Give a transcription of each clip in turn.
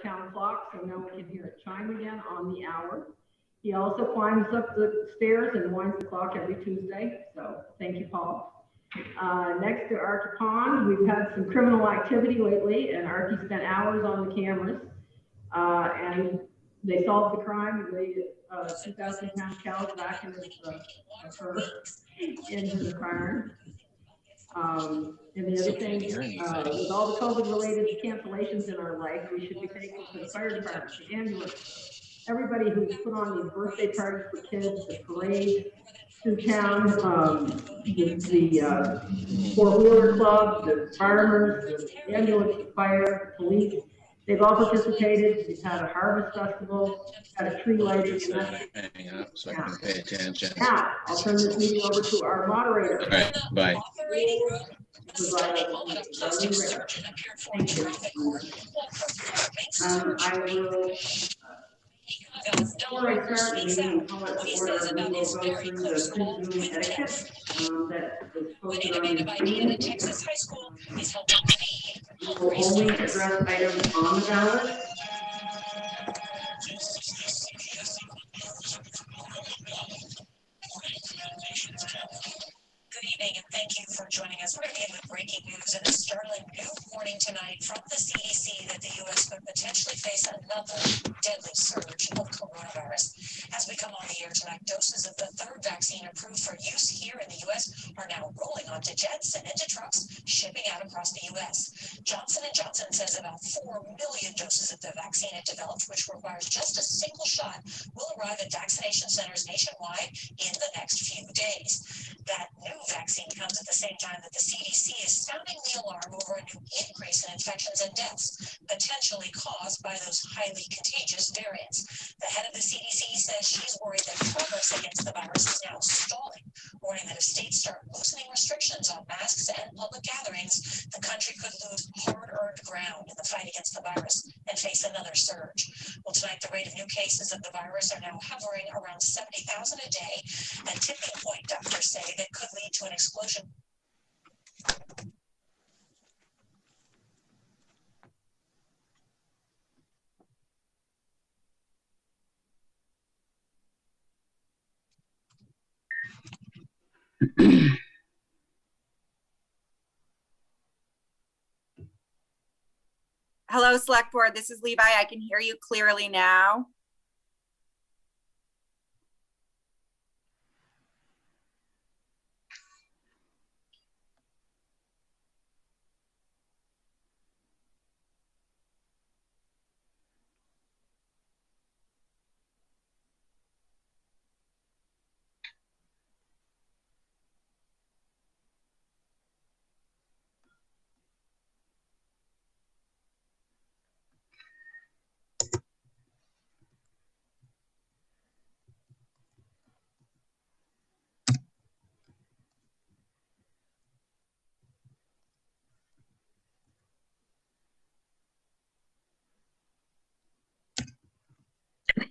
town clock, so now we can hear it chime again on the hour. He also climbs up the stairs and winds the clock every Tuesday, so thank you, Paul. Next to Archie Pond, we've had some criminal activity lately, and Archie spent hours on the cameras, and they solved the crime and laid 2,000-pound cows back in into the barn. And the other thing, with all the COVID-related cancellations in our life, we should be thankful for the fire department, the ambulance, everybody who's put on these birthday parties for kids, the parade through town, the four-wheeler club, the farmers, the ambulance, the fire, the police. They've all participated. We've had a harvest festival, had a tree lighting. Hang up so I can pay attention. Now, I'll turn this meeting over to our moderator. All right, bye. I will, before I start the meeting and call it to order, we will go through the pre-Zoom etiquette that was posted on the screen. We will only address items on the ballot. Good evening, and thank you for joining us. We're going to begin with breaking news and a startling new warning tonight from the CDC that the U.S. could potentially face another deadly surge of coronavirus. As we come on the air tonight, doses of the third vaccine approved for use here in the U.S. are now rolling onto jets and into trucks, shipping out across the U.S. Johnson & Johnson says about 4 million doses of the vaccine it developed, which requires just a single shot, will arrive at vaccination centers nationwide in the next few days. That new vaccine comes at the same time that the CDC is sounding the alarm over a new increase in infections and deaths, potentially caused by those highly contagious variants. The head of the CDC says she's worried that progress against the virus is now stalling, warning that if states start loosening restrictions on masks and public gatherings, the country could lose hard-earned ground in the fight against the virus and face another surge. Well, tonight, the rate of new cases of the virus are now hovering around 70,000 a day, and tipping point doctors say that could lead to an explosion. Hello, Select Board. This is Levi. I can hear you clearly now.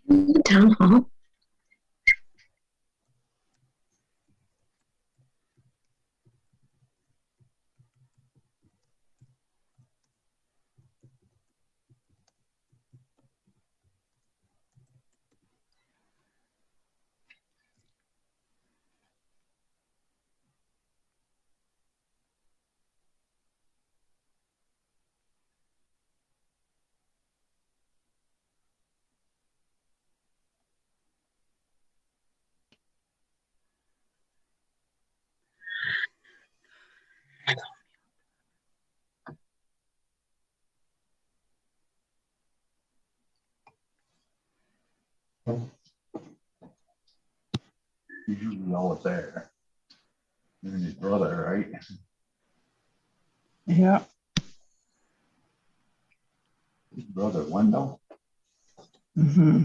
The town hall. You always there. You and his brother, right? Yeah. His brother, Wendell. Mm-hmm.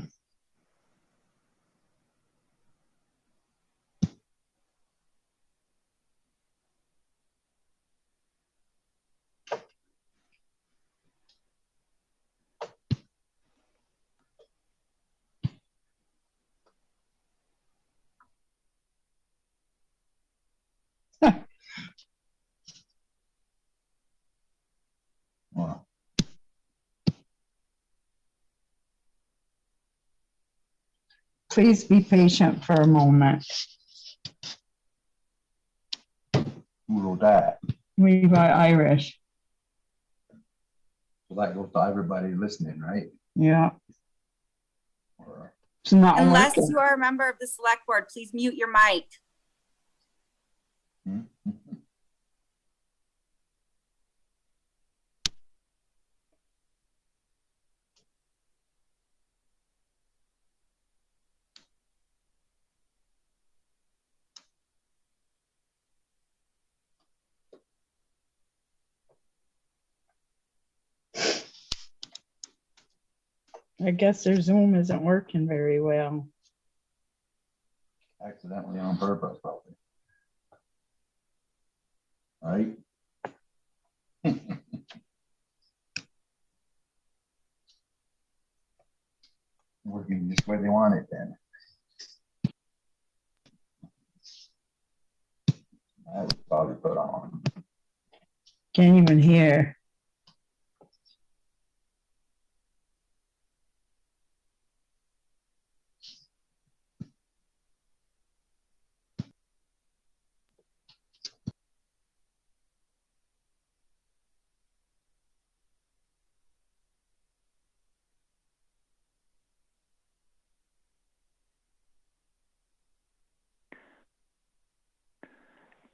Well, Please be patient for a moment. Who wrote that? Levi Irish. So that goes to everybody listening, right? Yeah, Or, it's not Unless working. you are a member of the select board, please mute your mic. hmm? I guess their Zoom isn't working very well. Accidentally on purpose, probably. Right? Working just where they want it then. That was probably put on. Can't even hear.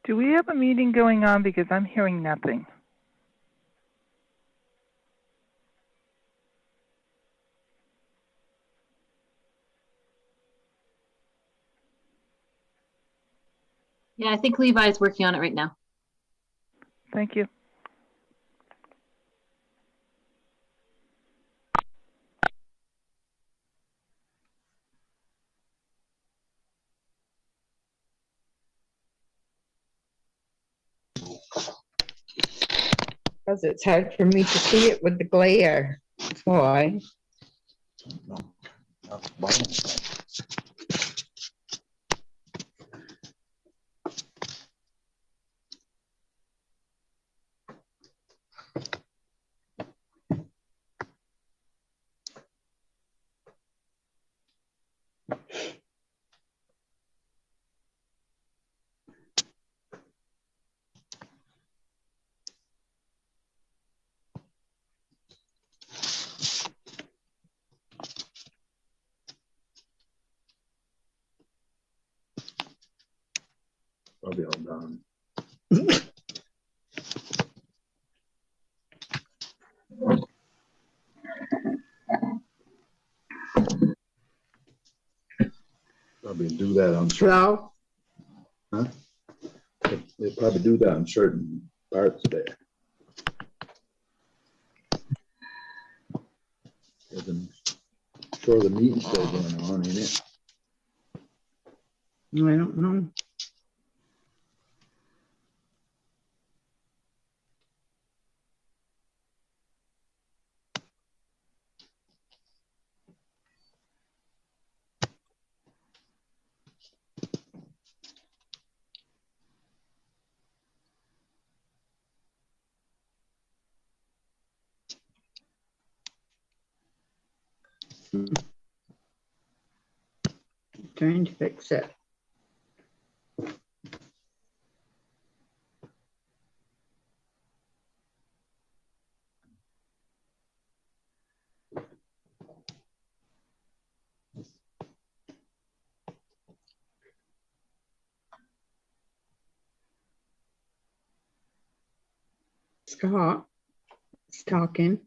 Do we have a meeting going on? Because I'm hearing nothing. Yeah, I think Levi's working on it right now. Thank you. Because it's hard for me to see it with the glare. That's why. Probably all done. Probably do that on certain, Hello? they probably do that on certain parts of there. I'm sure the meeting's still going on, ain't it? I don't know. Trying to fix it. Scott is talking.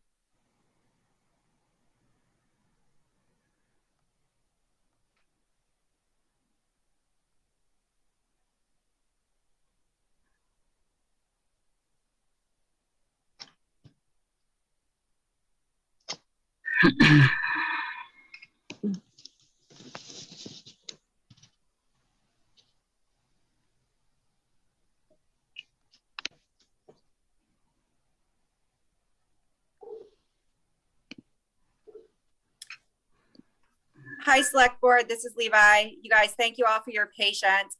Hi, select board. This is Levi. You guys, thank you all for your patience.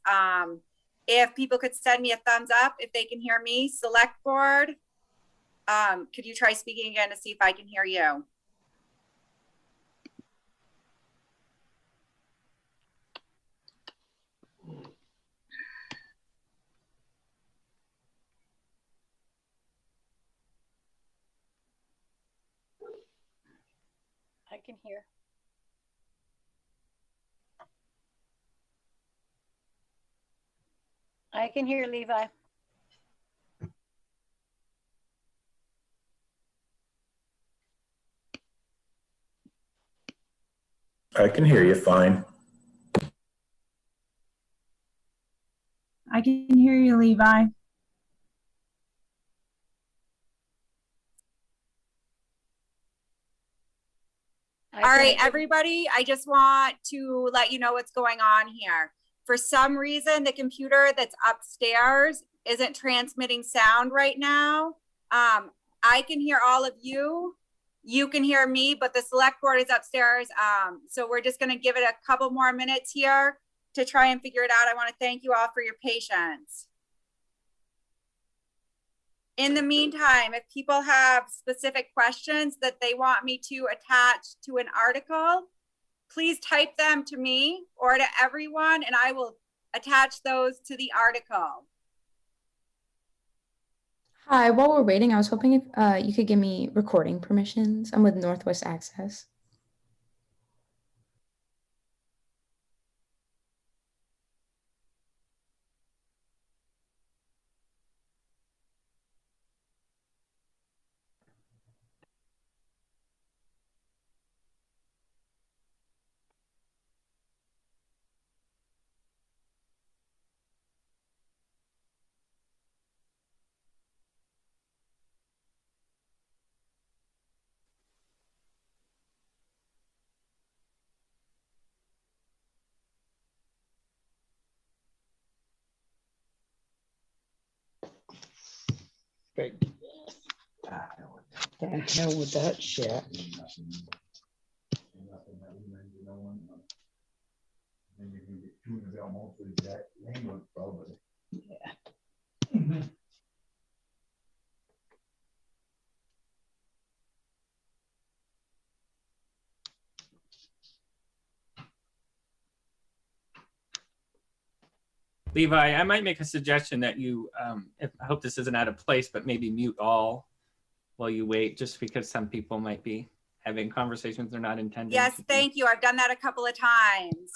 If people could send me a thumbs up if they can hear me. Select board, could you try speaking again to see if I can hear you? can hear. I can hear Levi. I can hear you fine. I can hear you, Levi. All right, everybody, I just want to let you know what's going on here. For some reason, the computer that's upstairs isn't transmitting sound right now. I can hear all of you. You can hear me, but the select board is upstairs. So we're just gonna give it a couple more minutes here to try and figure it out. I wanna thank you all for your patience. In the meantime, if people have specific questions that they want me to attach to an article, please type them to me or to everyone, and I will attach those to the article. Hi, while we're waiting, I was hoping if you could give me recording permissions. I'm with Northwest Access. The hell with that shit. Levi, I might make a suggestion that you, I hope this isn't out of place, but maybe mute all while you wait, just because some people might be having conversations they're not intending. Yes, thank you. I've done that a couple of times.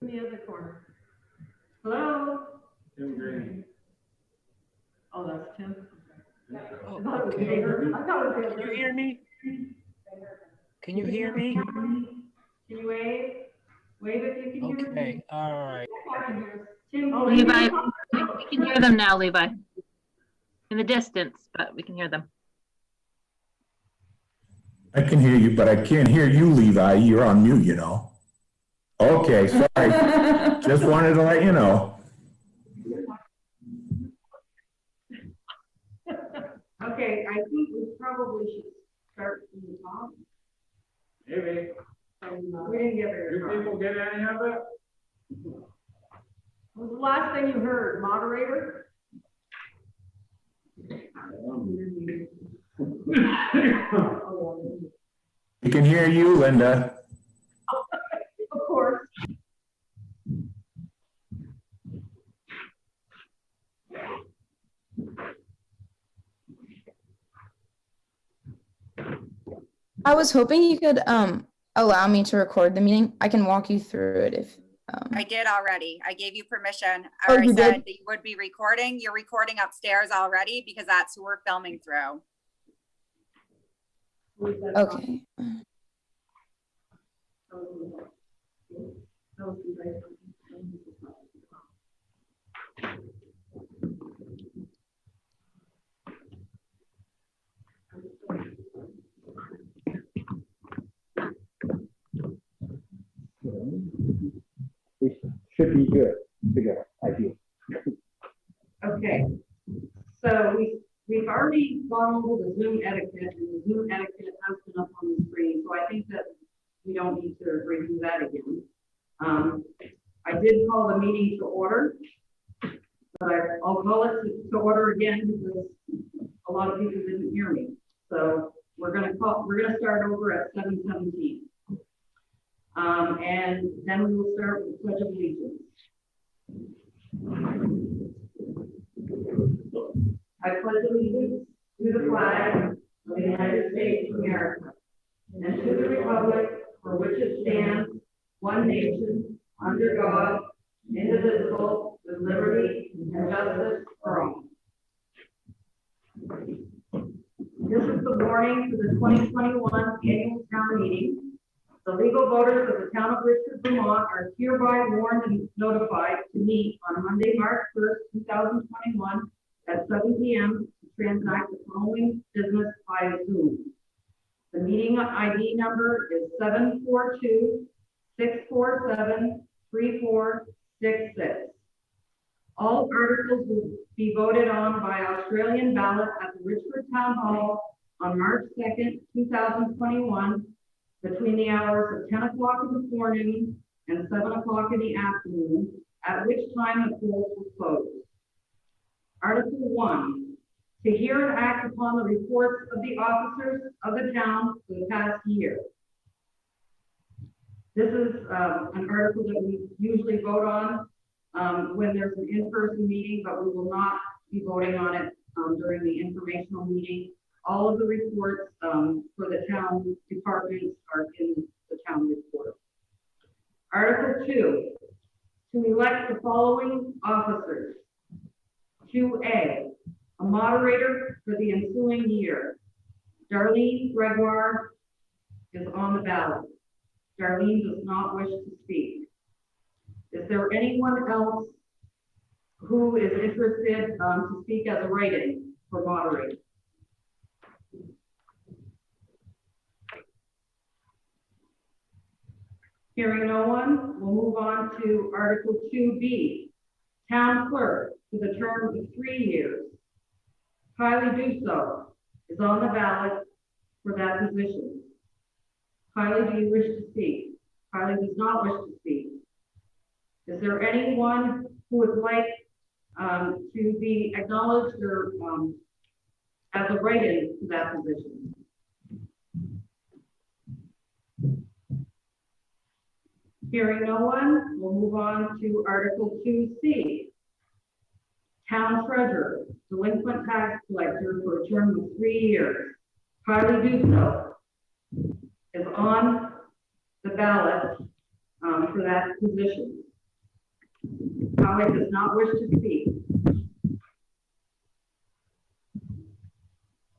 In the other corner. Hello? Tim Green. Oh, that's Tim. Oh, I thought it was okay. Hager. I thought it was Can Hager. you hear me? Can you hear me? Can you wave? Wave if you can hear me. Okay, all right. I can hear. Tim, Oh, Levi, we can hear them now, Levi. In the distance, but we can hear them. I can hear you, but I can't hear you, Levi. You're on mute, you know. Okay, sorry. Just wanted to let you know. Okay, I think we probably should start from the top. Maybe. We didn't get very You far. people get any of it? What was the last thing you heard, moderator? We can hear you, Linda. Of course. I was hoping you could allow me to record the meeting. I can walk you through it if I did already. I gave you permission. Oh, Or I you said did? that you would be recording. You're recording upstairs already because that's who we're filming through. Okay. We should be good to go, I feel. Okay, so we've already gone over the Zoom etiquette, and the Zoom etiquette has been up on the screen, so I think that we don't need to review that again. I did call the meeting to order, but I'll call it to order again because a lot of people didn't hear me. So we're gonna start over at 7:17. And then we will start with the Pledge of Allegiance. I pledge allegiance to the flag of the United States of America and to the republic for which it stands, one nation, under God, indivisible, with liberty and justice for all. This is the warning for the 2021 annual town meeting. The legal voters of the town of Richford, Vermont are hereby warned and notified to meet on Monday, March 1st, 2021 at 7 p.m. to transact the following business via Zoom. The meeting ID number is 742-647-3466. All articles will be voted on by Australian ballot at the Richford Town Hall on March 2nd, 2021, between the hours of 10 o'clock in the forenoon and 7 o'clock in the afternoon, at which time the polls will close. Article 1, to hear and act upon the reports of the officers of the town for the past year. This is an article that we usually vote on when there's an in-person meeting, but we will not be voting on it during the informational meeting. All of the reports for the town departments are in the town report. Article 2, to elect the following officers. 2A, a moderator for the ensuing year. Darlene Gregoire is on the ballot. Darlene does not wish to speak. Is there anyone else who is interested to speak as a write-in for moderator? Hearing no one, we'll move on to Article 2B, Town Clerk for the term of 3 years. Kylie Dussault is on the ballot for that position. Kylie, do you wish to speak? Kylie does not wish to speak. Is there anyone who would like to be acknowledged or as a write-in to that position? Hearing no one, we'll move on to Article 2C. Town Treasurer, Delinquent Tax Collector for a term of 3 years. Kylie Dussault is on the ballot for that position. Kylie does not wish to speak.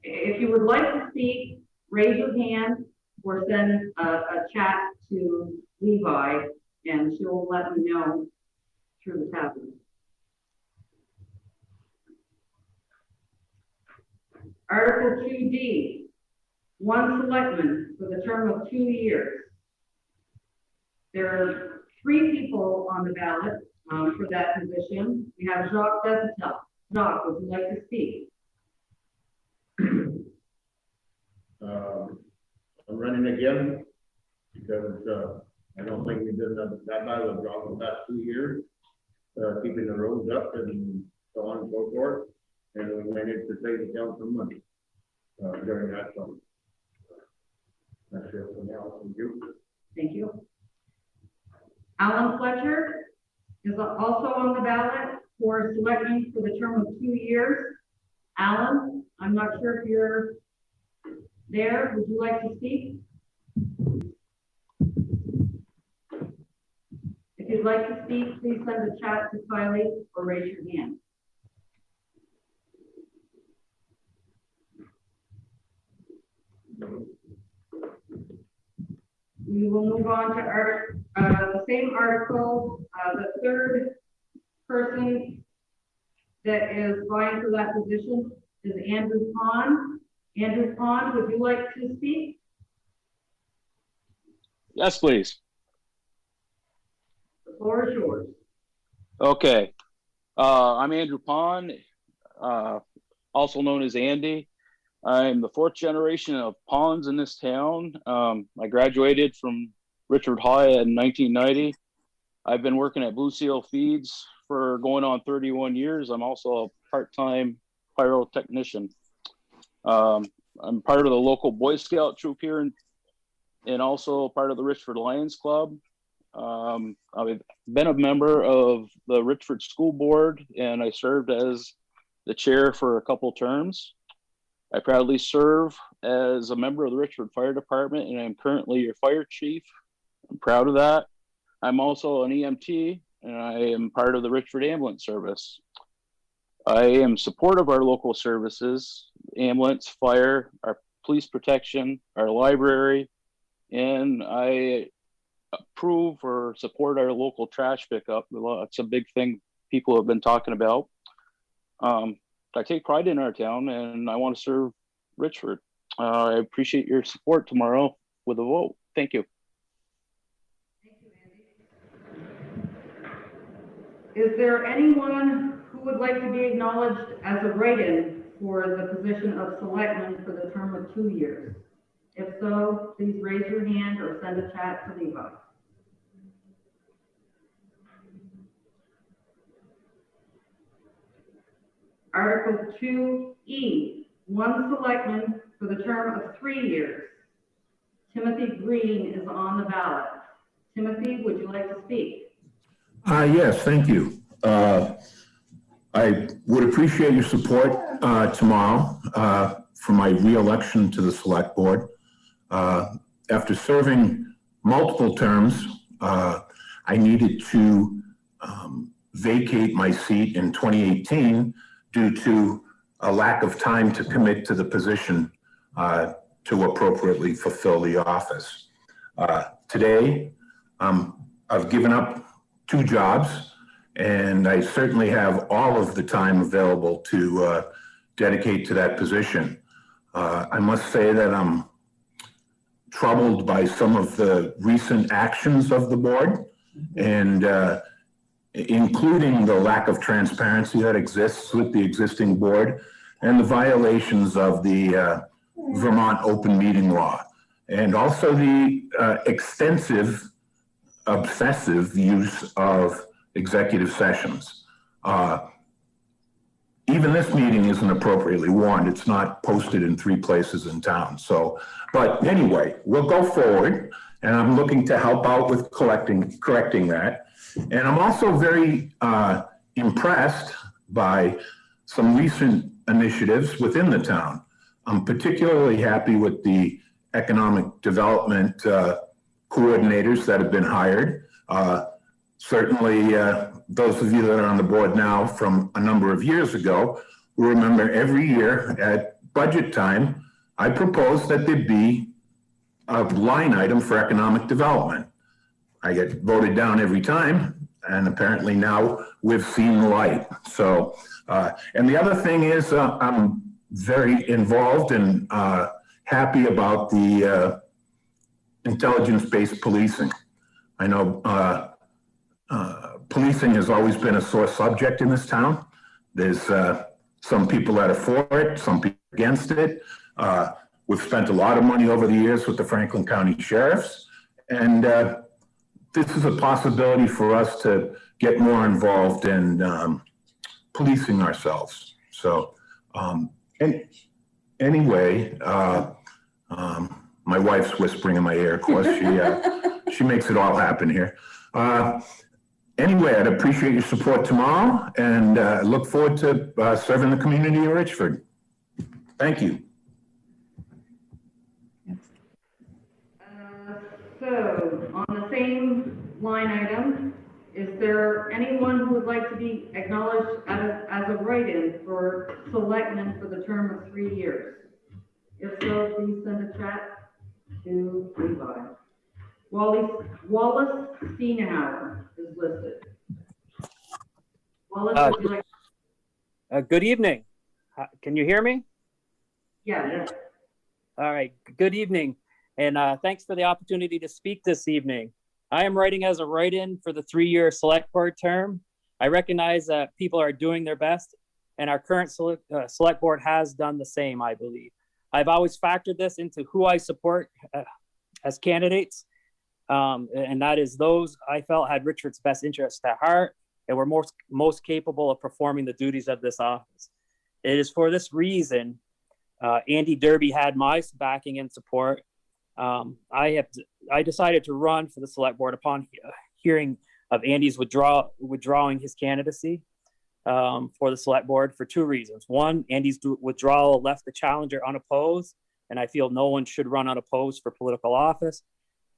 If you would like to speak, raise your hand or send a chat to Levi, and she'll let me know through the tablet. Article 2D, one selectman for the term of 2 years. There are 3 people on the ballot for that position. We have Jacques Desatel. Jacques, would you like to speak? I'm running again because I don't think we did that bad of a job in the past 2 years, keeping the roads up and so on and so forth. And we managed to save the town some money during that time. That's it for now. Thank you. Thank you. Alan Fletcher is also on the ballot for selecting for the term of 2 years. Alan, I'm not sure if you're there, would you like to speak? If you'd like to speak, please send a chat to Kylie or raise your hand. We will move on to the same article. The third person that is vying for that position is Andrew Pond. Andrew Pond, would you like to speak? Yes, please. The floor is yours. Okay. I'm Andrew Pond, also known as Andy. I'm the fourth generation of Ponds in this town. I graduated from Richford High in 1990. I've been working at Blue Seal Feeds for going on 31 years. I'm also a part-time pyrotechnician. I'm part of the local Boy Scout troop here and also part of the Richford Lions Club. I've been a member of the Richford School Board, and I served as the chair for a couple terms. I proudly serve as a member of the Richford Fire Department, and I'm currently your fire chief. I'm proud of that. I'm also an EMT, and I am part of the Richford Ambulance Service. I am supportive of our local services, ambulance, fire, our police protection, our library, and I approve or support our local trash pickup. It's a big thing people have been talking about. I take pride in our town, and I want to serve Richford. I appreciate your support tomorrow with a vote. Thank you. Thank you, Andy. Is there anyone who would like to be acknowledged as a write-in for the position of selectman for the term of 2 years? If so, please raise your hand or send a chat to Levi. Article 2E, one selectman for the term of 3 years. Timothy Green is on the ballot. Timothy, would you like to speak? Yes, thank you. I would appreciate your support tomorrow for my re-election to the Select Board. After serving multiple terms, I needed to vacate my seat in 2018 due to a lack of time to commit to the position to appropriately fulfill the office. Today, I've given up 2 jobs, and I certainly have all of the time available to dedicate to that position. I must say that I'm troubled by some of the recent actions of the board, and including the lack of transparency that exists with the existing board and the violations of the Vermont open meeting law, and also the extensive, obsessive use of executive sessions. Even this meeting isn't appropriately warned. It's not posted in 3 places in town. So, but anyway, we'll go forward, and I'm looking to help out with correcting that. And I'm also very impressed by some recent initiatives within the town. I'm particularly happy with the economic development coordinators that have been hired. Certainly, those of you that are on the board now from a number of years ago will remember every year at budget time, I proposed that there be a line item for economic development. I get voted down every time, and apparently now we've seen the light. So, and the other thing is I'm very involved and happy about the intelligence-based policing. I know policing has always been a sore subject in this town. There's some people that are for it, some people against it. We've spent a lot of money over the years with the Franklin County Sheriffs, and this is a possibility for us to get more involved in policing ourselves. So, and anyway, my wife's whispering in my ear, of course. She makes it all happen here. Anyway, I'd appreciate your support tomorrow, and look forward to serving the community of Richford. Thank you. same line item, is there anyone who would like to be acknowledged as a write-in for selectmen for the term of 3 years? If so, please send a chat to Levi. Wallace Steenhauer is listed. Wallace, would you like? Good evening. Can you hear me? Yeah. All right. Good evening. And thanks for the opportunity to speak this evening. I am writing as a write-in for the 3-year select board term. I recognize that people are doing their best, and our current select board has done the same, I believe. I've always factored this into who I support as candidates, and that is those I felt had Richford's best interests at heart and were most capable of performing the duties of this office. It is for this reason Andy Derby had my backing and support. I decided to run for the select board upon hearing of Andy's withdrawing his candidacy for the select board for 2 reasons. One, Andy's withdrawal left the challenger unopposed, and I feel no one should run unopposed for political office.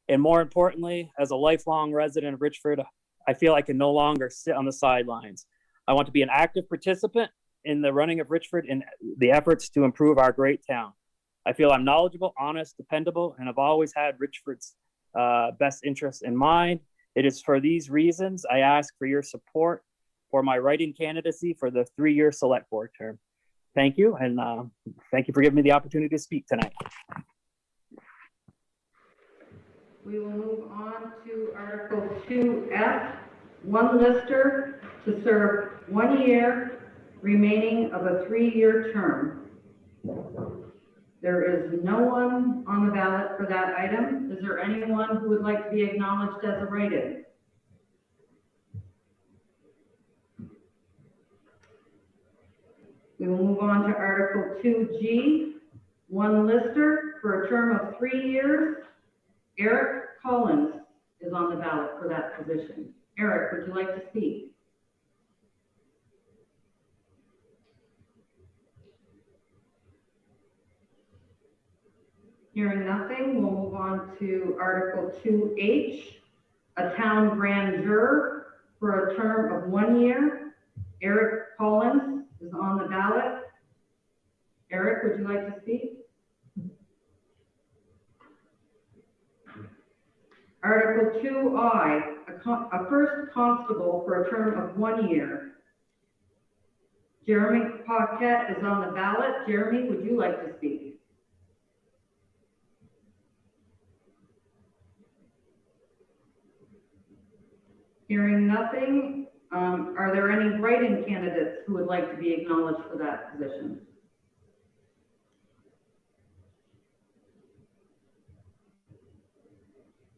And more importantly, as a lifelong resident of Richford, I feel I can no longer sit on the sidelines. I want to be an active participant in the running of Richford and the efforts to improve our great town. I feel I'm knowledgeable, honest, dependable, and I've always had Richford's best interests in mind. It is for these reasons I ask for your support for my write-in candidacy for the 3-year select board term. Thank you, and thank you for giving me the opportunity to speak tonight. We will move on to Article 2F, one lister to serve 1 year remaining of a 3-year term. There is no one on the ballot for that item. Is there anyone who would like to be acknowledged as a write-in? We will move on to Article 2G, one lister for a term of 3 years. Eric Collins is on the ballot for that position. Eric, would you like to speak? Hearing nothing, we'll move on to Article 2H, a town grand juror for a term of 1 year. Eric Collins is on the ballot. Eric, would you like to speak? Article 2I, a first constable for a term of 1 year. Jeremy Paquette is on the ballot. Jeremy, would you like to speak? Hearing nothing, are there any write-in candidates who would like to be acknowledged for that position?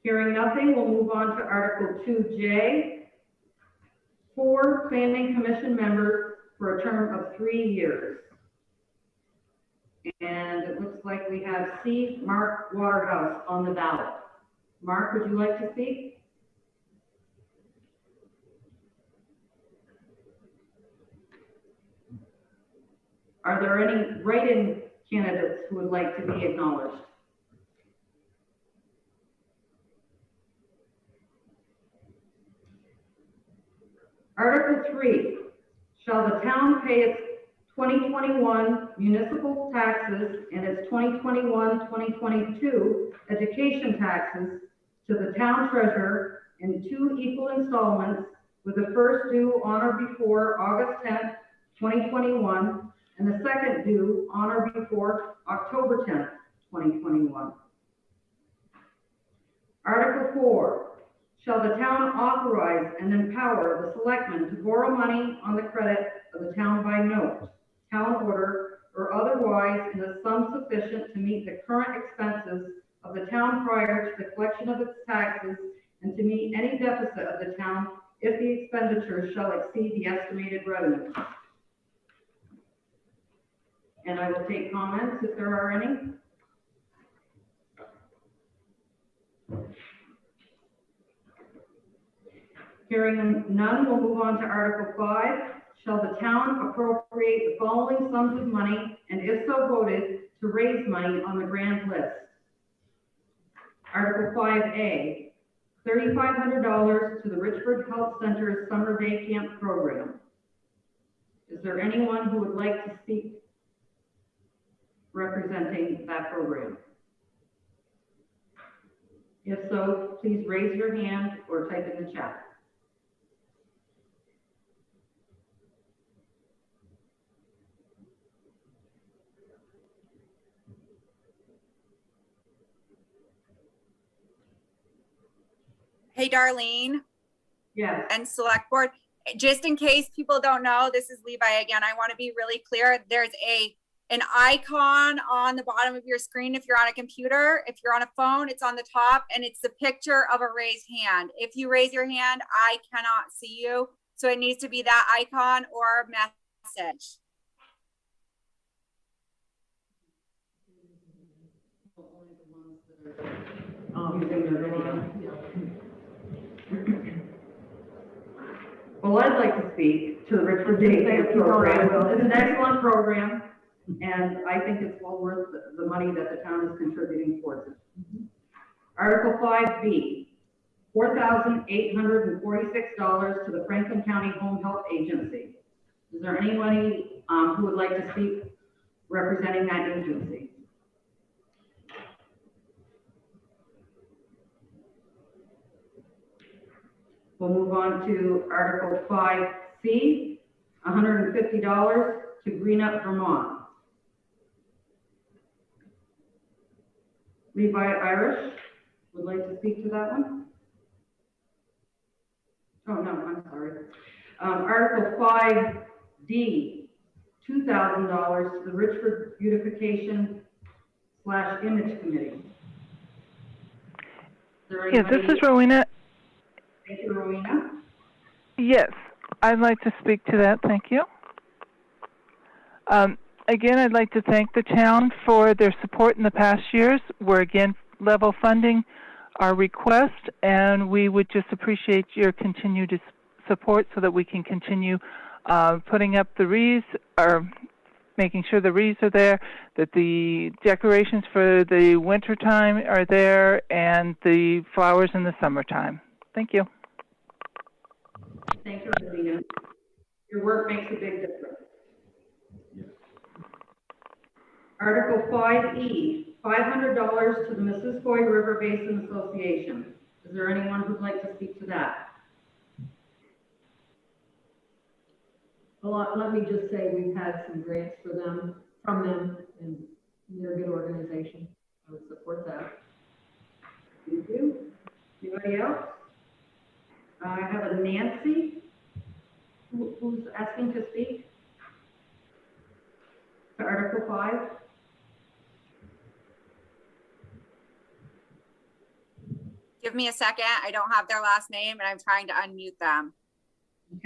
Hearing nothing, we'll move on to Article 2J, 4 planning commission members for a term of 3 years. And it looks like we have C. Mark Waterhouse on the ballot. Mark, would you like to speak? Are there any write-in candidates who would like to be acknowledged? Article 3, shall the town pay its 2021 municipal taxes and its 2021-2022 education taxes to the town treasurer in 2 equal installments, with the first due on or before August 10th, 2021, and the second due on or before October 10th, 2021. Article 4, shall the town authorize and empower the selectmen to borrow money on the credit of the town by note, town order, or otherwise in a sum sufficient to meet the current expenses of the town prior to the collection of its taxes and to meet any deficit of the town if the expenditures shall exceed the estimated revenue. And I will take comments if there are any. Hearing none, we'll move on to Article 5. Shall the town appropriate the following sums of money, and if so voted, to raise money on the grand list? Article 5A, $3,500 to the Richford Health Center's Summer Day Camp Program. Is there anyone who would like to speak representing that program? If so, please raise your hand or type in the chat. Hey, Darlene. Yes. And select board, just in case people don't know, this is Levi again. I want to be really clear. There's an icon on the bottom of your screen if you're on a computer. If you're on a phone, it's on the top, and it's the picture of a raised hand. If you raise your hand, I cannot see you. So it needs to be that icon or message. Well, I'd like to speak to the Richford Day Camp program. It's an excellent program, and I think it's well worth the money that the town is contributing towards it. Article 5B, $4,846 to the Franklin County Home Health Agency. Is there anybody who would like to speak representing that agency? We'll move on to Article 5C, $150 to Green Up Vermont. Levi Irish would like to speak to that one. Oh, no, I'm sorry. Article 5D, $2,000 to the Richford Beautification/Image Committee. Yeah, this is Rowena. Thank you, Rowena. Yes, I'd like to speak to that. Thank you. Again, I'd like to thank the town for their support in the past years. We're again level funding our request, and we would just appreciate your continued support so that we can continue putting up the wreaths, or making sure the wreaths are there, that the decorations for the winter time are there, and the flowers in the summertime. Thank you. Thank you, Rowena. Your work makes a big difference. Article 5E, $500 to the Missisquoi River Basin Association. Is there anyone who'd like to speak to that? Well, let me just say we've had some grants from them, and they're a good organization. I would support that. Thank you. Anybody else? I have a Nancy who's asking to speak to Article 5. Give me a second. I don't have their last name, and I'm trying to unmute them.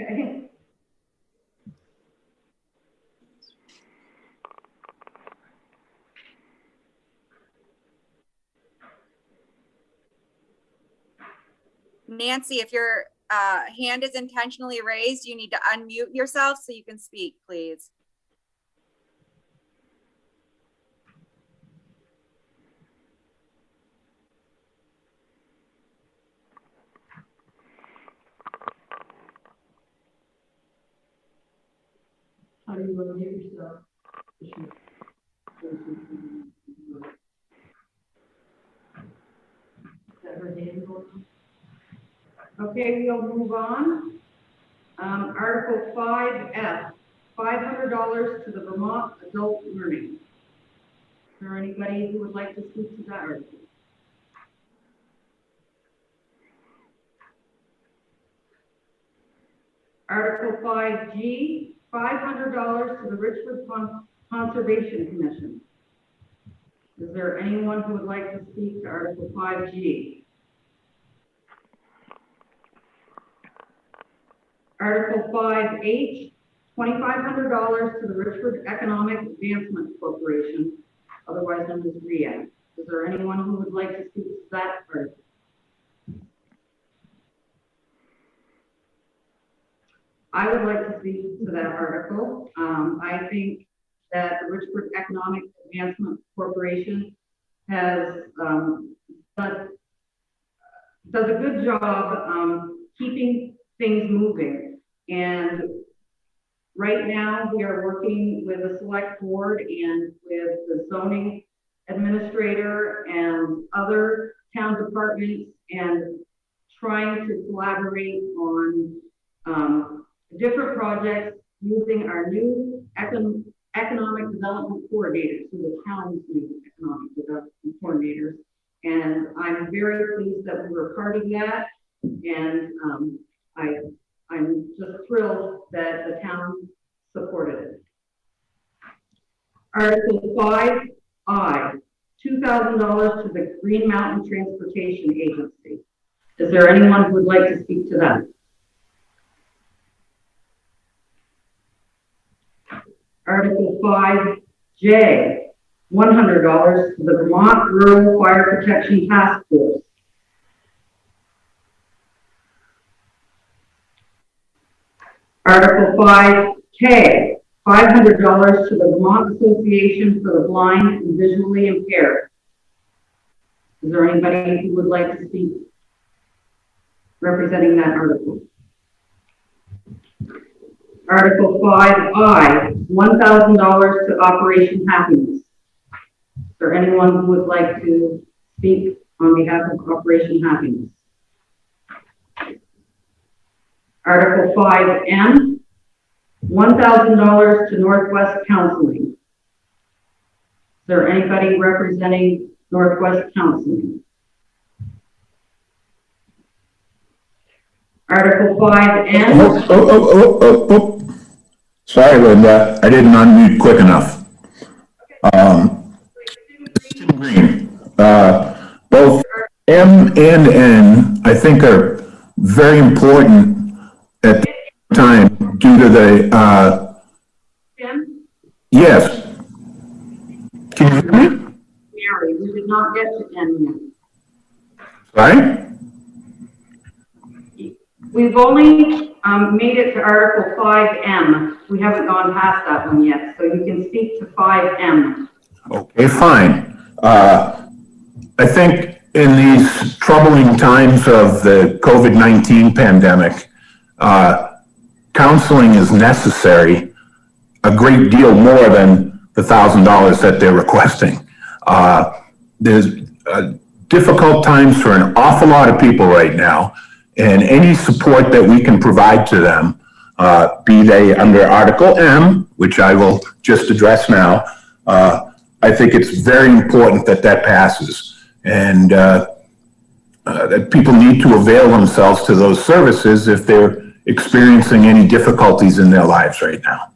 Okay. Nancy, if your hand is intentionally raised, you need to unmute yourself so you can speak, please. How do you unmute yourself? Is that her hand going on? Okay, we'll move on. Article 5F, $500 to the Vermont Adult Learning. Is there anybody who would like to speak to that article? Article 5G, $500 to the Richford Conservation Commission. Is there anyone who would like to speak to Article 5G? Article 5H, $2,500 to the Richford Economic Advancement Corporation, otherwise known as READ. Is there anyone who would like to speak to that article? I would like to speak to that article. I think that the Richford Economic Advancement Corporation has done does a good job keeping things moving. And right now, we are working with the select board and with the zoning administrator and other town departments and trying to collaborate on different projects using our new economic development coordinators, so the town's new economic development coordinators. And I'm very pleased that we were part of that. And I'm just thrilled that the town supported it. Article 5I, $2,000 to the Green Mountain Transportation Agency. Is there anyone who would like to speak to that? Article 5J, $100 to the Vermont Rural Fire Protection Task Force. Article 5K, $500 to the Vermont Association for the Blind and Visually Impaired. Is there anybody who would like to speak representing that article? Article 5I, $1,000 to Operation Happiness. Is there anyone who would like to speak on behalf of Operation Happiness? Article 5M, $1,000 to Northwest Counseling. Is there anybody representing Northwest Counseling? Article 5N. Oh. Sorry, Linda, I didn't unmute quick enough. Both M and N, I think, are very important at the time due to the, yes. Can you hear me? Mary, we did not get to N yet. Sorry? We've only made it to Article 5M. We haven't gone past that one yet, so you can speak to 5M. Okay, fine. I think in these troubling times of the COVID-19 pandemic, counseling is necessary a great deal more than the $1,000 that they're requesting. There's difficult times for an awful lot of people right now, and any support that we can provide to them, be they under Article M, which I will just address now, I think it's very important that that passes, and that people need to avail themselves to those services if they're experiencing any difficulties in their lives right now.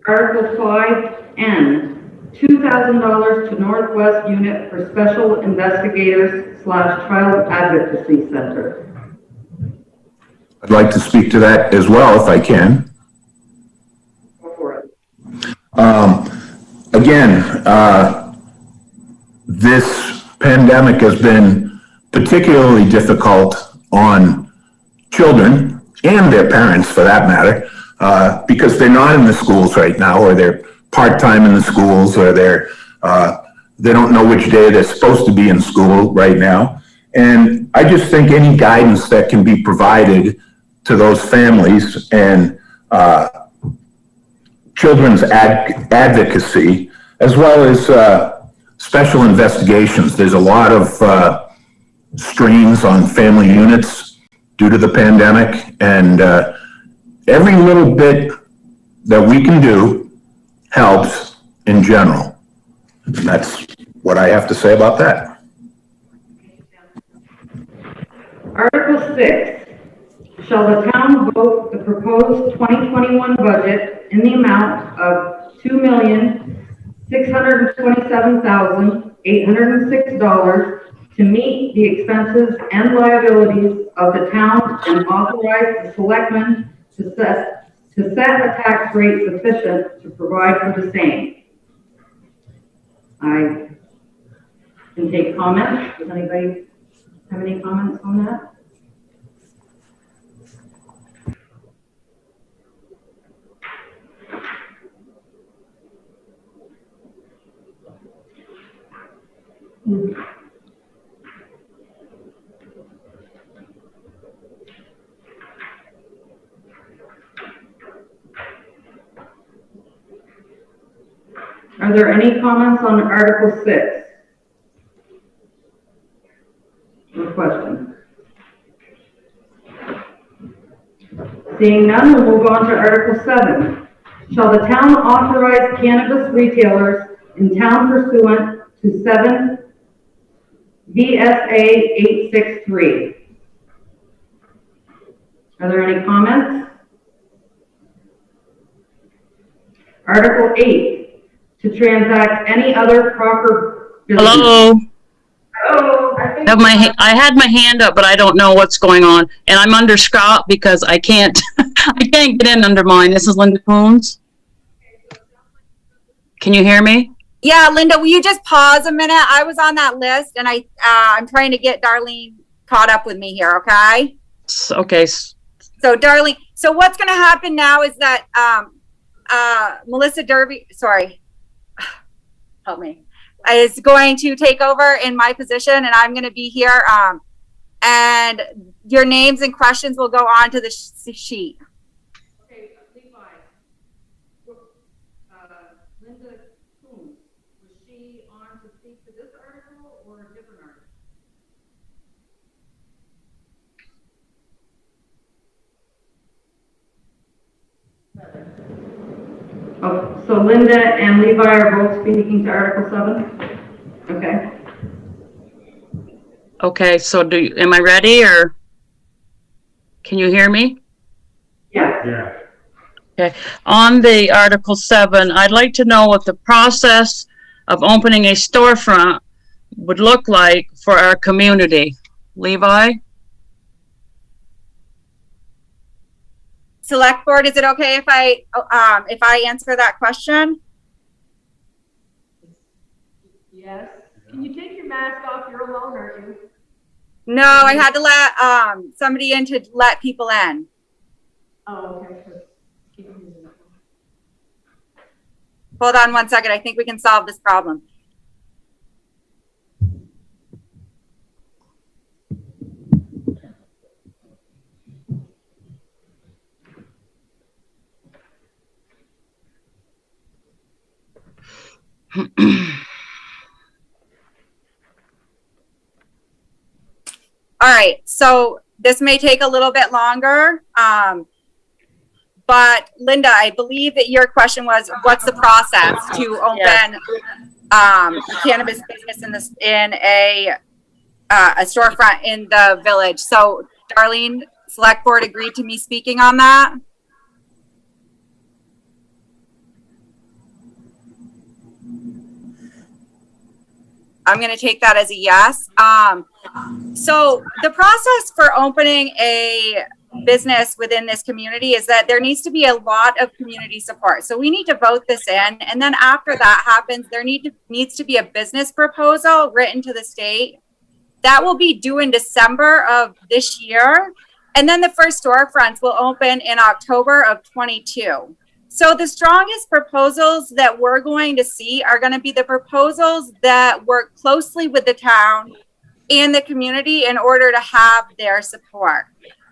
Article 5N, $2,000 to Northwest Unit for Special Investigators / Child Advocacy Center. I'd like to speak to that as well if I can. Go for it. Again, this pandemic has been particularly difficult on children and their parents for that matter, because they're not in the schools right now, or they're part-time in the schools, or they don't know which day they're supposed to be in school right now. And I just think any guidance that can be provided to those families and children's advocacy, as well as special investigations. There's a lot of strains on family units due to the pandemic, and every little bit that we can do helps in general. And that's what I have to say about that. Article 6, shall the town vote the proposed 2021 budget in the amount of $2,627,806 to meet the expenses and liabilities of the town and authorize the selectmen to set a tax rate sufficient to provide for the same. I can take comments. Does anybody have any comments on that? Are there any comments on Article 6? Or questions? Seeing none, we'll move on to Article 7. Shall the town authorize cannabis retailers in town pursuant to 7 VSA 863? Are there any comments? Article 8, to transact any other proper business. Hello. Hello. I had my hand up, but I don't know what's going on, and I'm under Scott because I can't I can't get in under mine. This is Linda Coons. Can you hear me? Yeah, Linda, will you just pause a minute? I was on that list, and I'm trying to get Darlene caught up with me here. Okay. Okay. So Darlene, so what's going to happen now is that Melissa Derby, sorry, help me, is going to take over in my position, and I'm going to be here. And your names and questions will go on to the sheet. Okay, Levi. Linda Coons, was she on to speak to this article or a different article? Oh, so Linda and Levi are both speaking to Article 7? Okay. Okay. So am I ready, or can you hear me? Yeah. Yeah. Okay. On the Article 7, I'd like to know what the process of opening a storefront would look like for our community. Levi? Select board, is it okay if I answer that question? Yes. Can you take your mask off? You're alone, aren't you? No, I had to let somebody in to let people in. Oh, okay. Hold on one second. I think we can solve this problem. All right, so this may take a little bit longer, but Linda, I believe that your question was, what's the process to open cannabis business in a storefront in the village? So Darlene, select board agreed to me speaking on that. I'm going to take that as a yes. So the process for opening a business within this community is that there needs to be a lot of community support. So we need to vote this in. And then after that happens, there needs to be a business proposal written to the state. That will be due in December of this year. And then the first storefronts will open in October of 22. So the strongest proposals that we're going to see are going to be the proposals that work closely with the town and the community in order to have their support.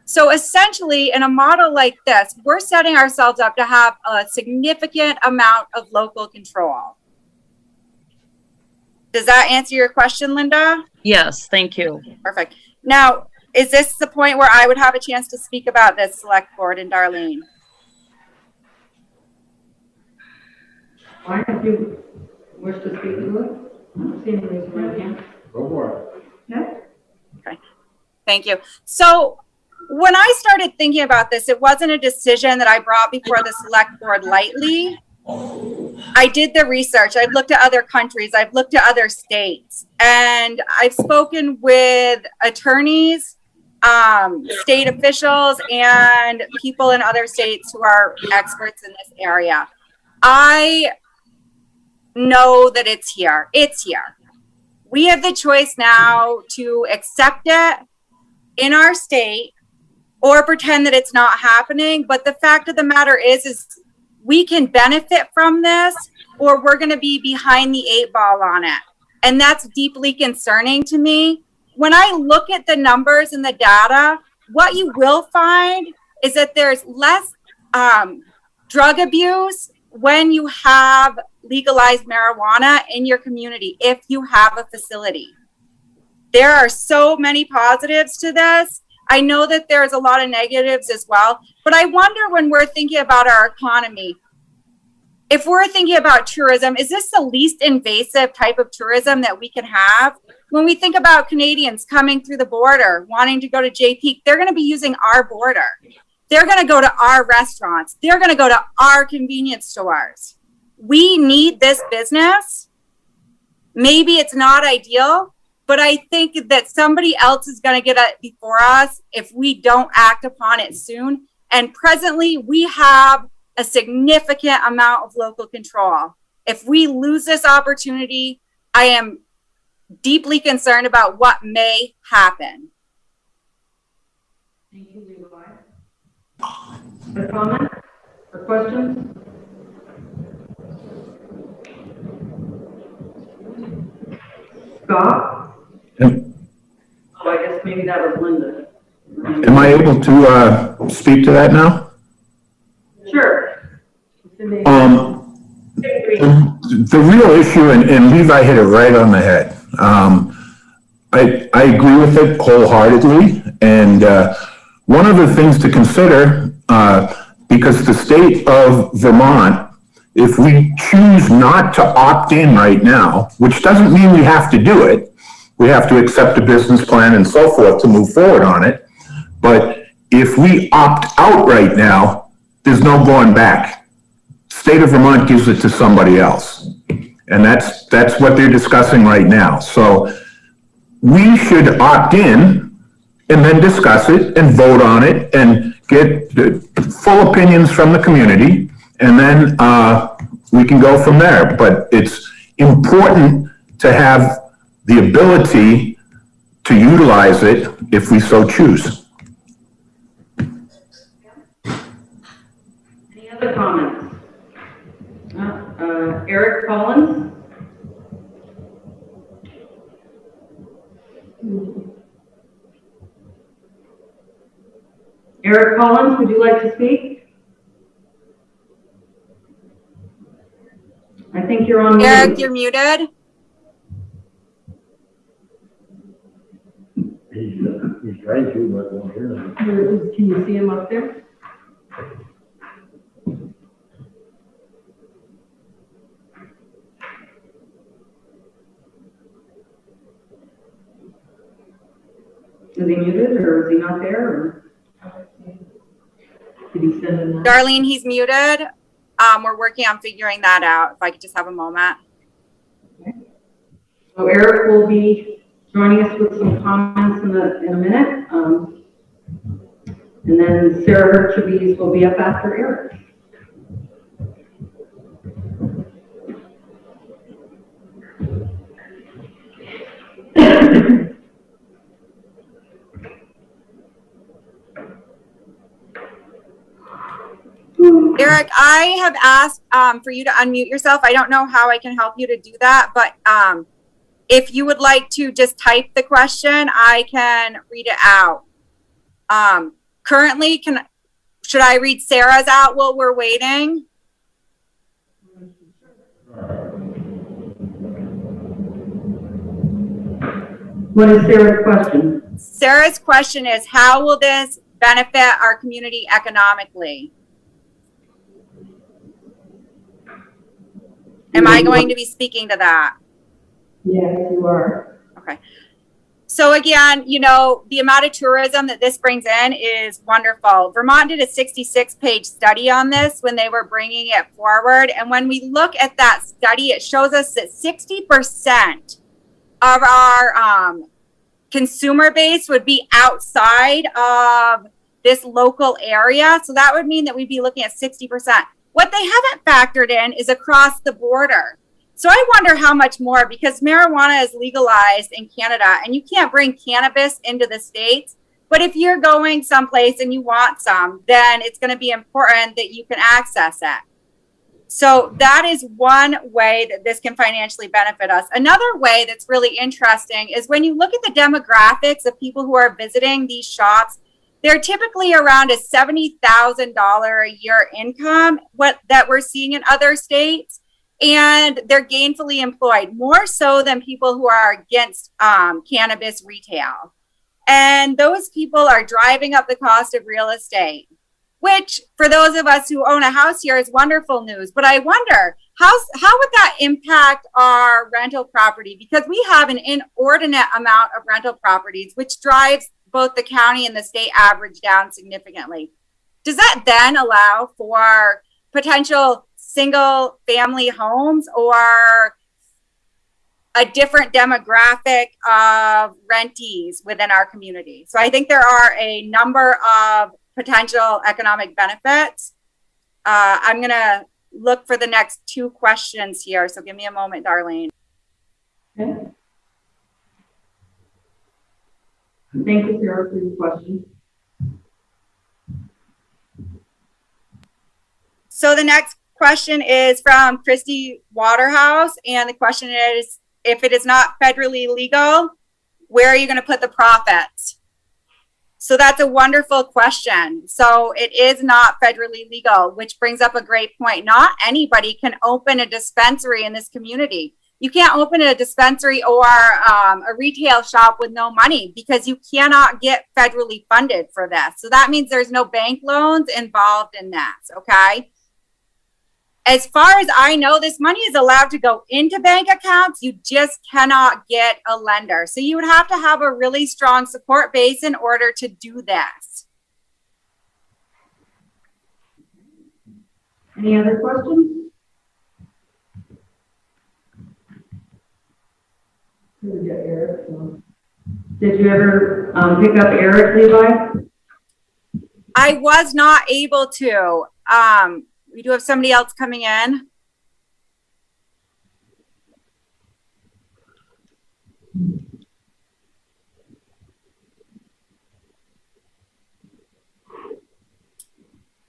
So essentially, in a model like this, we're setting ourselves up to have a significant amount of local control. Does that answer your question, Linda? Yes, thank you. Perfect. Now, is this the point where I would have a chance to speak about this, select board and Darlene? Why don't you wish to speak to it? I don't see any reason why you can't. Go for it. Yeah. Okay. Thank you. So when I started thinking about this, it wasn't a decision that I brought before the select board lightly. I did the research. I've looked at other countries. I've looked at other states, and I've spoken with attorneys, state officials, and people in other states who are experts in this area. I know that it's here. It's here. We have the choice now to accept it in our state or pretend that it's not happening. But the fact of the matter is we can benefit from this, or we're going to be behind the 8 ball on it. And that's deeply concerning to me. When I look at the numbers and the data, what you will find is that there's less drug abuse when you have legalized marijuana in your community, if you have a facility. There are so many positives to this. I know that there's a lot of negatives as well, but I wonder when we're thinking about our economy, if we're thinking about tourism, is this the least invasive type of tourism that we can have? When we think about Canadians coming through the border, wanting to go to JP, they're going to be using our border. They're going to go to our restaurants. They're going to go to our convenience stores. We need this business. Maybe it's not ideal, but I think that somebody else is going to get it before us if we don't act upon it soon. And presently, we have a significant amount of local control. If we lose this opportunity, I am deeply concerned about what may happen. Thank you, Levi. A comment or questions? Scott? Yep. Oh, I guess maybe that was Linda. Am I able to speak to that now? Sure. The real issue, and Levi hit it right on the head. I agree with it wholeheartedly. And one of the things to consider, because the state of Vermont, if we choose not to opt in right now, which doesn't mean we have to do it, we have to accept a business plan and so forth to move forward on it. But if we opt out right now, there's no going back. State of Vermont gives it to somebody else. And that's what they're discussing right now. So we should opt in and then discuss it and vote on it and get full opinions from the community. And then we can go from there. But it's important to have the ability to utilize it if we so choose. Any other comments? Eric Collins? Eric Collins, would you like to speak? I think you're on. Eric, you're muted. He's trying to, but won't hear him. Can you see him up there? Is he muted or is he not there? Or did he send him? Darlene, he's muted. We're working on figuring that out. If I could just have a moment. Okay. So Eric will be joining us with some comments in a minute. And then Sarah Herchabees will be up after Eric. Eric, I have asked for you to unmute yourself. I don't know how I can help you to do that, but if you would like to just type the question, I can read it out. Currently, should I read Sarah's out while we're waiting? What is Sarah's question? Sarah's question is, how will this benefit our community economically? Am I going to be speaking to that? Yes, you are. Okay. So again, you know, the amount of tourism that this brings in is wonderful. Vermont did a 66-page study on this when they were bringing it forward. And when we look at that study, it shows us that 60% of our consumer base would be outside of this local area. So that would mean that we'd be looking at 60%. What they haven't factored in is across the border. So I wonder how much more, because marijuana is legalized in Canada and you can't bring cannabis into the States. But if you're going someplace and you want some, then it's going to be important that you can access it. So that is one way that this can financially benefit us. Another way that's really interesting is when you look at the demographics of people who are visiting these shops, they're typically around a $70,000 a year income, that we're seeing in other states. And they're gainfully employed, more so than people who are against cannabis retail. And those people are driving up the cost of real estate, which for those of us who own a house here is wonderful news. But I wonder, how would that impact our rental property? Because we have an inordinate amount of rental properties, which drives both the county and the state average down significantly. Does that then allow for potential single family homes or a different demographic of rentees within our community? So I think there are a number of potential economic benefits. I'm going to look for the next two questions here. So give me a moment, Darlene. Okay. Thank you, Sarah, for your question. So the next question is from Christy Waterhouse. And the question is, if it is not federally legal, where are you going to put the profits? So that's a wonderful question. So it is not federally legal, which brings up a great point. Not anybody can open a dispensary in this community. You can't open a dispensary or a retail shop with no money because you cannot get federally funded for this. So that means there's no bank loans involved in this, okay? As far as I know, this money is allowed to go into bank accounts. You just cannot get a lender. So you would have to have a really strong support base in order to do this. Any other questions? Did you ever pick up Eric, Levi? I was not able to. We do have somebody else coming in.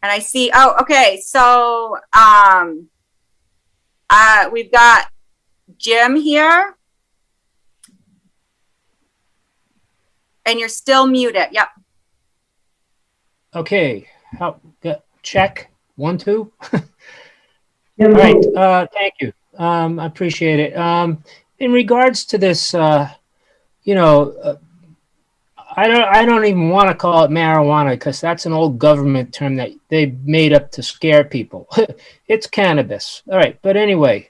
And I see, oh, okay. So we've got Jim here. And you're still muted. Yep. Okay. Check. 1, 2. All right. Thank you. I appreciate it. In regards to this, I don't even want to call it marijuana because that's an old government term that they made up to scare people. It's cannabis. All right. But anyway,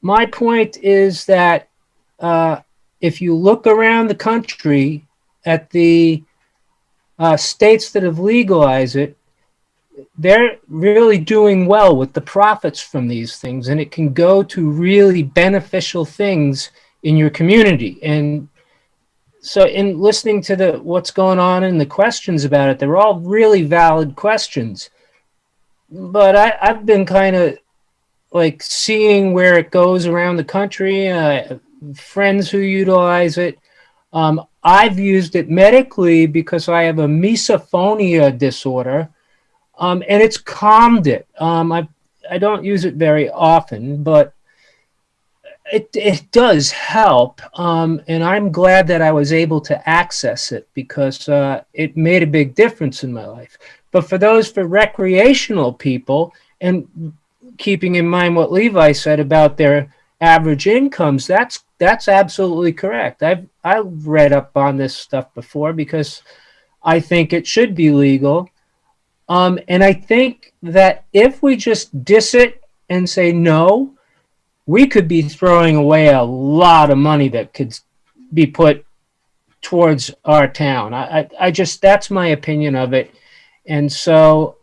my point is that if you look around the country at the states that have legalized it, they're really doing well with the profits from these things, and it can go to really beneficial things in your community. And so in listening to what's going on and the questions about it, they're all really valid questions. But I've been kind of like seeing where it goes around the country, friends who utilize it. I've used it medically because I have a misophonia disorder. And it's calmed it. I don't use it very often, but it does help. And I'm glad that I was able to access it because it made a big difference in my life. But for recreational people, and keeping in mind what Levi said about their average incomes, that's absolutely correct. I've read up on this stuff before because I think it should be legal. And I think that if we just diss it and say no, we could be throwing away a lot of money that could be put towards our town. I just, that's my opinion of it. And so,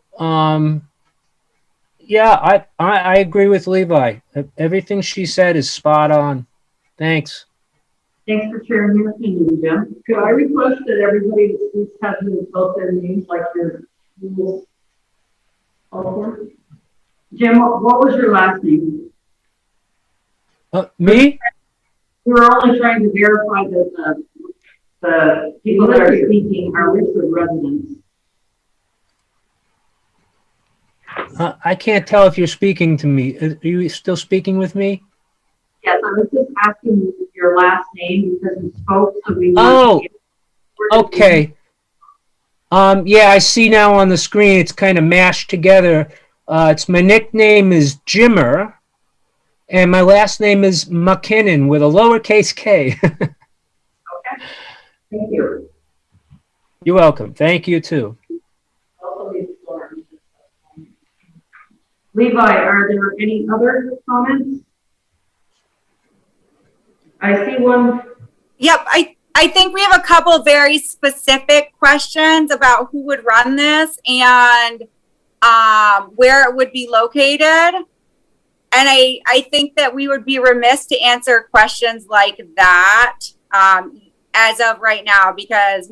yeah, I agree with Levi. Everything she said is spot on. Thanks. Thanks for sharing your opinion, Jim. Could I request that everybody that speaks has to spell their names like your rules? Also, Jim, what was your last name? Me? We were only trying to verify that the people that are speaking are Richford residents. I can't tell if you're speaking to me. Are you still speaking with me? Yes, I was just asking you your last name because you spoke, so we. Oh, okay. Yeah, I see now on the screen. It's kind of mashed together. It's my nickname is Jimmer, and my last name is McKinnon with a lowercase k. Okay. Thank you. You're welcome. Thank you too. Levi, are there any other comments? I see one. Yep, I think we have a couple very specific questions about who would run this and where it would be located. And I think that we would be remiss to answer questions like that as of right now, because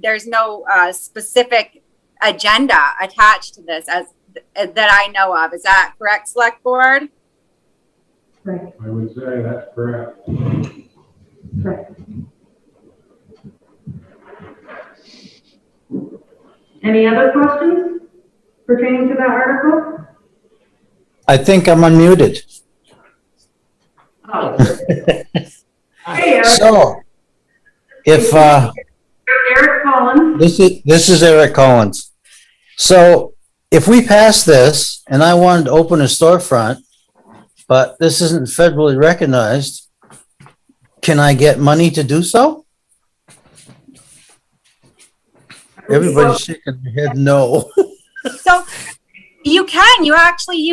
there's no specific agenda attached to this that I know of. Is that correct, Select Board? Correct. I would say that's correct. Correct. Any other questions pertaining to that article? I think I'm unmuted. Oh. Hey, Eric. So, if Eric Collins. this is Eric Collins. So, if we pass this and I wanted to open a storefront, but this isn't federally recognized, can I get money to do so? Everybody's shaking their head no. So you can, you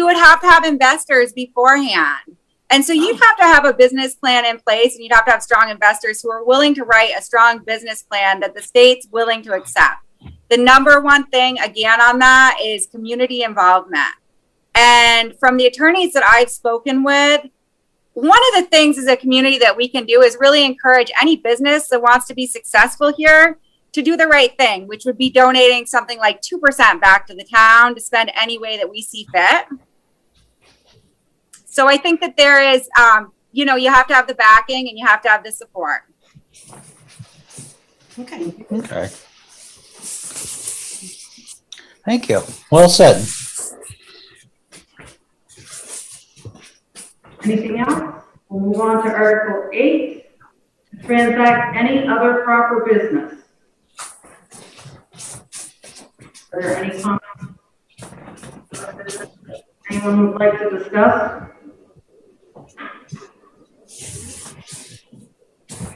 would have to have investors beforehand. And so you'd have to have a business plan in place, and you'd have to have strong investors who are willing to write a strong business plan that the state's willing to accept. The number one thing, again, on that is community involvement. And from the attorneys that I've spoken with, one of the things as a community that we can do is really encourage any business that wants to be successful here to do the right thing, which would be donating something like 2% back to the town to spend any way that we see fit. So I think that there is, you have to have the backing and you have to have the support. Okay. Thank you. Well said. Anything else? We'll move on to Article 8, to transact any other proper business. Are there any comments? Anyone would like to discuss?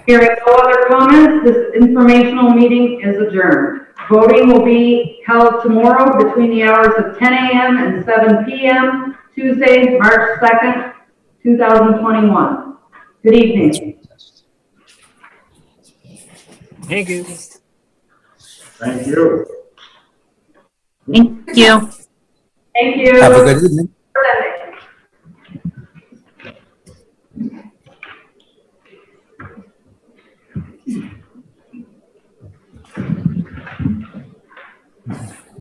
Hearing no other comments, this informational meeting is adjourned. Voting will be held tomorrow between the hours of 10 a.m. and 7 p.m., Tuesday, March 2nd, 2021. Good evening. Thank you. Thank you. Thank you. Thank you. Have a good evening.